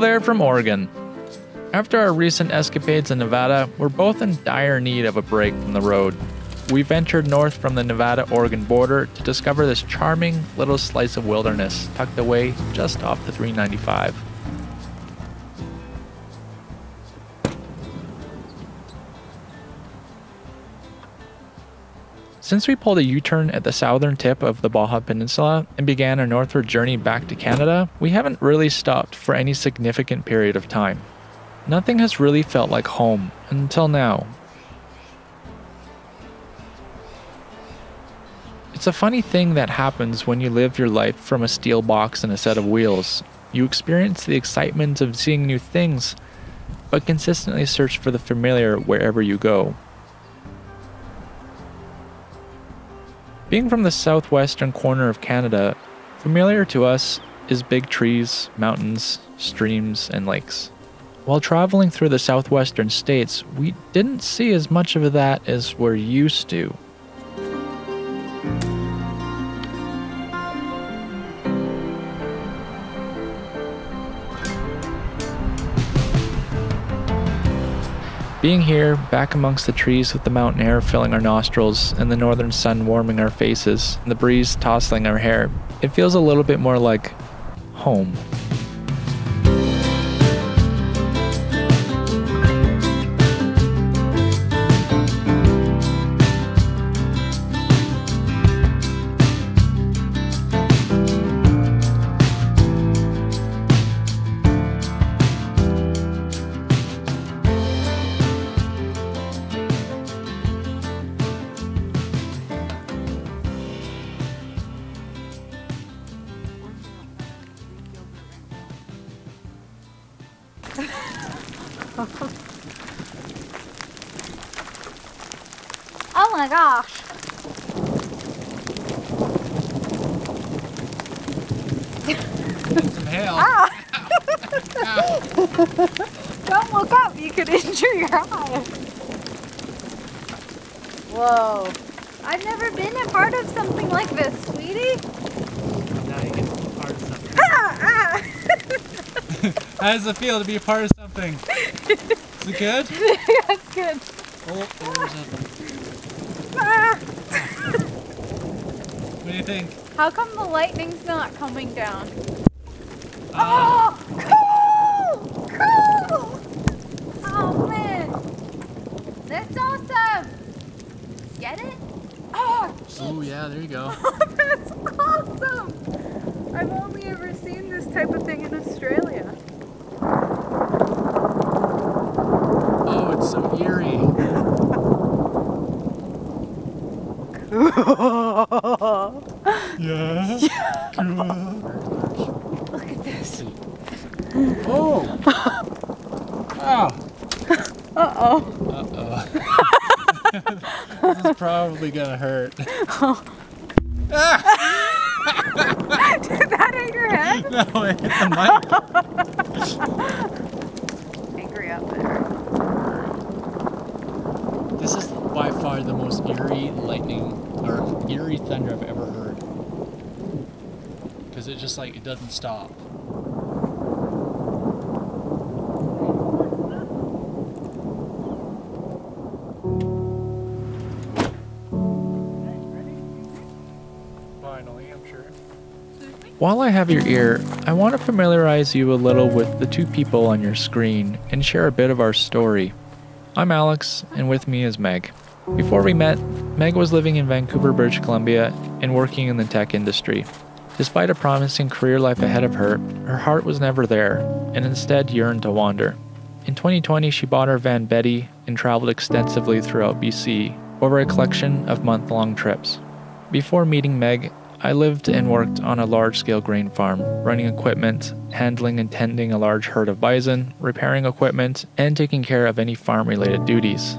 there from Oregon. After our recent escapades in Nevada, we're both in dire need of a break from the road. We ventured north from the Nevada-Oregon border to discover this charming little slice of wilderness tucked away just off the 395. Since we pulled a U-turn at the southern tip of the Baja Peninsula and began our northward journey back to Canada, we haven't really stopped for any significant period of time. Nothing has really felt like home until now. It's a funny thing that happens when you live your life from a steel box and a set of wheels. You experience the excitement of seeing new things, but consistently search for the familiar wherever you go. Being from the southwestern corner of Canada, familiar to us is big trees, mountains, streams, and lakes. While traveling through the southwestern states, we didn't see as much of that as we're used to. Being here, back amongst the trees with the mountain air filling our nostrils and the northern sun warming our faces and the breeze tousling our hair, it feels a little bit more like home. Oh my gosh. Some hail. Ah. Don't look up, you could injure your eye. Whoa. I've never been a part of something like this, sweetie. Now you get to be a part of something. Ah. How does it feel to be a part of something? Is it good? Yeah, it's good. Oh, there's a... Ah. What do you think? How come the lightning's not coming down? Uh, Oh, cool! Cool! Oh man, that's awesome! Get it? Oh, Oh yeah, there you go. that's awesome! I've only ever seen this type of thing in Australia. Oh, it's so eerie. Yeah. Cool. Look at this. Oh. Oh. Uh-oh. Uh-oh. This is probably gonna hurt. Oh. Ah! Did that hit your head? No, it hit the mic. Angry up there. This is by far the most eerie lightning or eerie thunder I've ever heard. Because it just like, it doesn't stop. Finally, I'm sure. While I have your ear, I want to familiarize you a little with the two people on your screen and share a bit of our story. I'm Alex, and with me is Meg. Before we met, Meg was living in Vancouver, British Columbia, and working in the tech industry. Despite a promising career life ahead of her, her heart was never there, and instead yearned to wander. In 2020, she bought her van Betty and traveled extensively throughout BC over a collection of month-long trips. Before meeting Meg, I lived and worked on a large-scale grain farm, running equipment, handling and tending a large herd of bison, repairing equipment, and taking care of any farm-related duties.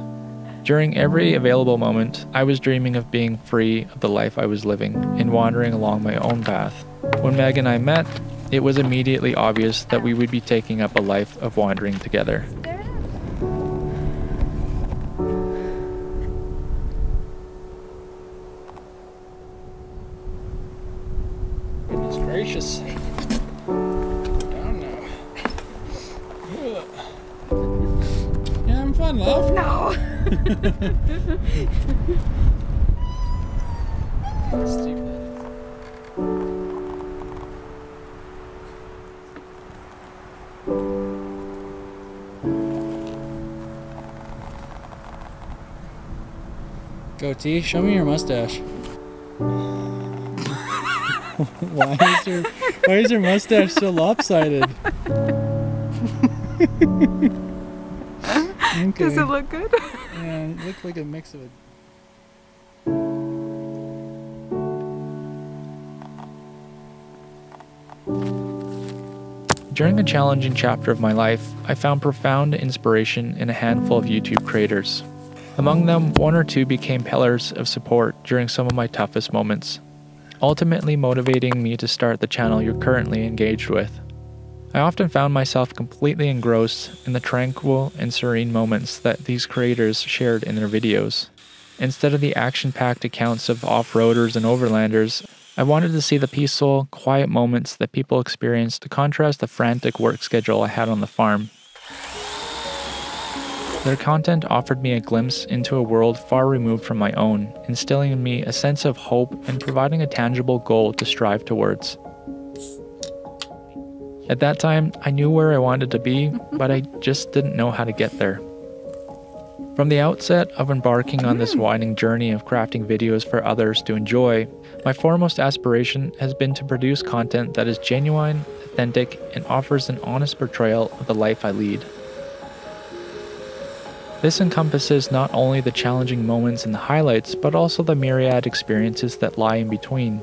During every available moment, I was dreaming of being free of the life I was living and wandering along my own path. When Meg and I met, it was immediately obvious that we would be taking up a life of wandering together. Goodness gracious. Down now. on, love. No. Goatee, show me your mustache. Why is your mustache so lopsided? Okay. Does it look good? Yeah, it looked like a mix of it. During a challenging chapter of my life, I found profound inspiration in a handful of YouTube creators. Among them, one or two became pillars of support during some of my toughest moments, ultimately motivating me to start the channel you're currently engaged with. I often found myself completely engrossed in the tranquil and serene moments that these creators shared in their videos. Instead of the action-packed accounts of off-roaders and overlanders, I wanted to see the peaceful, quiet moments that people experience to contrast the frantic work schedule I had on the farm. Their content offered me a glimpse into a world far removed from my own, instilling in me a sense of hope and providing a tangible goal to strive towards. At that time, I knew where I wanted to be, but I just didn't know how to get there. From the outset of embarking on this winding journey of crafting videos for others to enjoy, my foremost aspiration has been to produce content that is genuine, authentic, and offers an honest portrayal of the life I lead. This encompasses not only the challenging moments and the highlights, but also the myriad experiences that lie in between.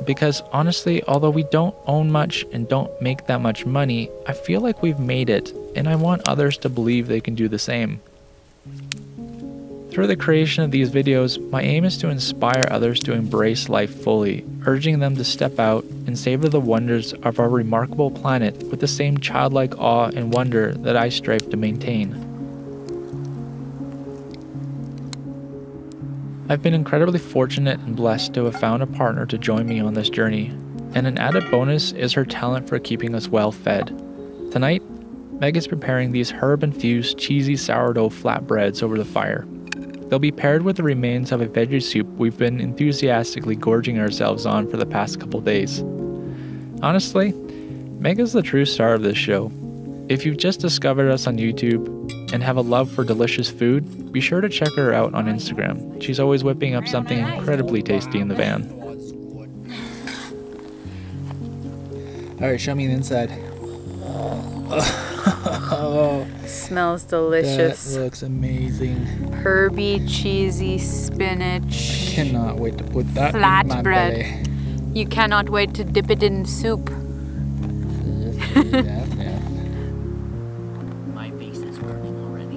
Because honestly, although we don't own much and don't make that much money, I feel like we've made it, and I want others to believe they can do the same. Through the creation of these videos, my aim is to inspire others to embrace life fully, urging them to step out and savor the wonders of our remarkable planet with the same childlike awe and wonder that I strive to maintain. I've been incredibly fortunate and blessed to have found a partner to join me on this journey, and an added bonus is her talent for keeping us well fed. Tonight, Meg is preparing these herb-infused cheesy sourdough flatbreads over the fire. They'll be paired with the remains of a veggie soup we've been enthusiastically gorging ourselves on for the past couple days. Honestly, Meg is the true star of this show. If you've just discovered us on YouTube and have a love for delicious food, be sure to check her out on Instagram. She's always whipping up something incredibly tasty in the van. Alright, show me the inside. Oh, Smells delicious. that looks amazing. Herby, cheesy spinach. Cannot wait to put that in my Flatbread. belly. You cannot wait to dip it in soup. Yeah. My face is burning already.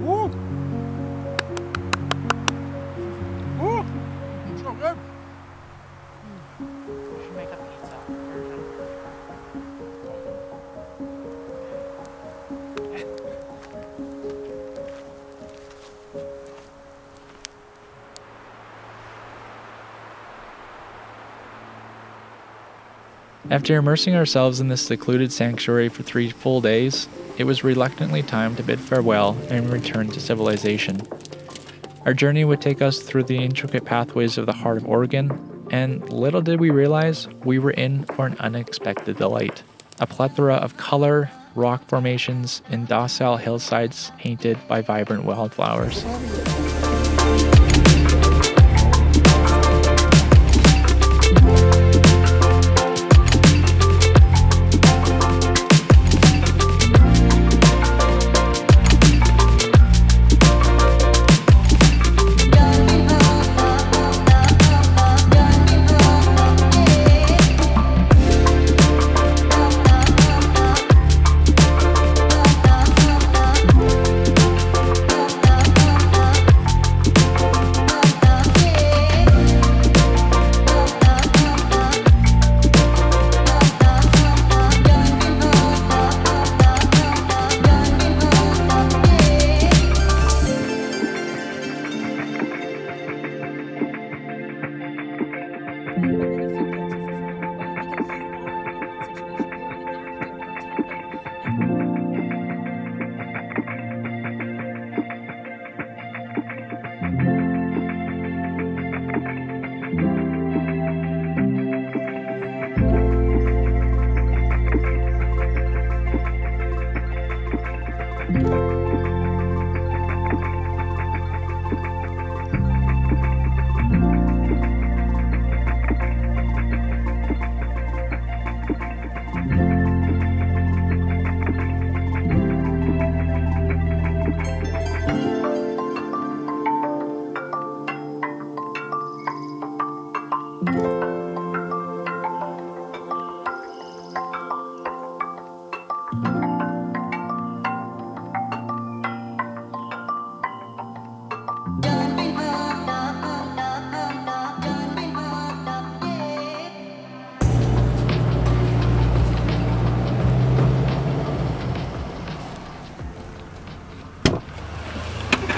Woo! Woo! It's so good. We should make a pizza version. After immersing ourselves in this secluded sanctuary for 3 full days, it was reluctantly time to bid farewell and return to civilization. Our journey would take us through the intricate pathways of the heart of Oregon, and little did we realize we were in for an unexpected delight. A plethora of color, rock formations, and docile hillsides painted by vibrant wildflowers.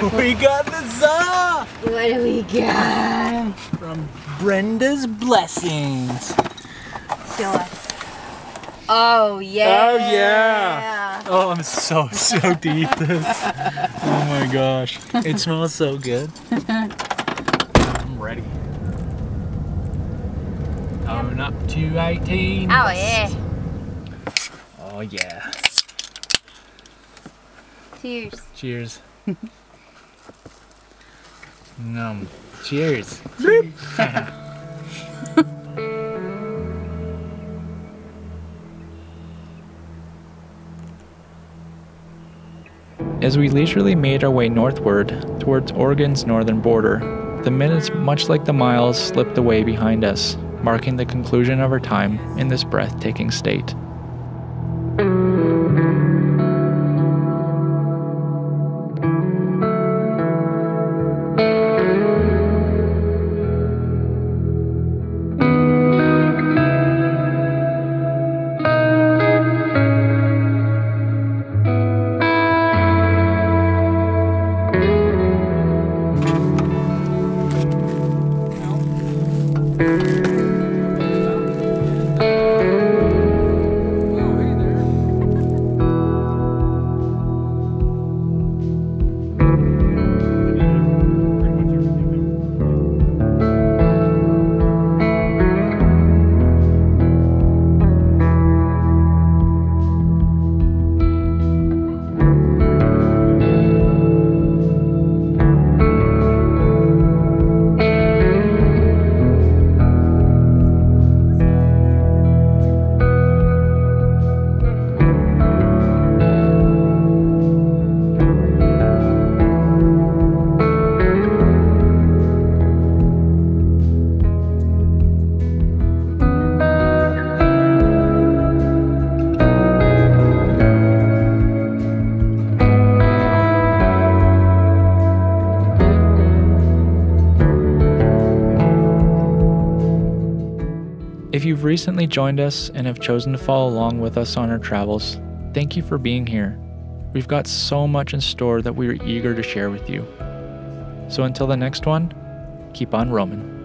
We got the za What do we got? from Brenda's Blessings. Show us. Oh yeah. Oh yeah. Oh, I'm so deep this. Oh my gosh. It smells so good. I'm ready. Going up to 18. Oh yeah. Oh yeah. Cheers. Cheers. Cheers. As we leisurely made our way northward towards Oregon's northern border, the minutes, much like the miles, slipped away behind us, marking the conclusion of our time in this breathtaking state. If you've recently joined us and have chosen to follow along with us on our travels, thank you for being here. We've got so much in store that we are eager to share with you. So until the next one, keep on roaming.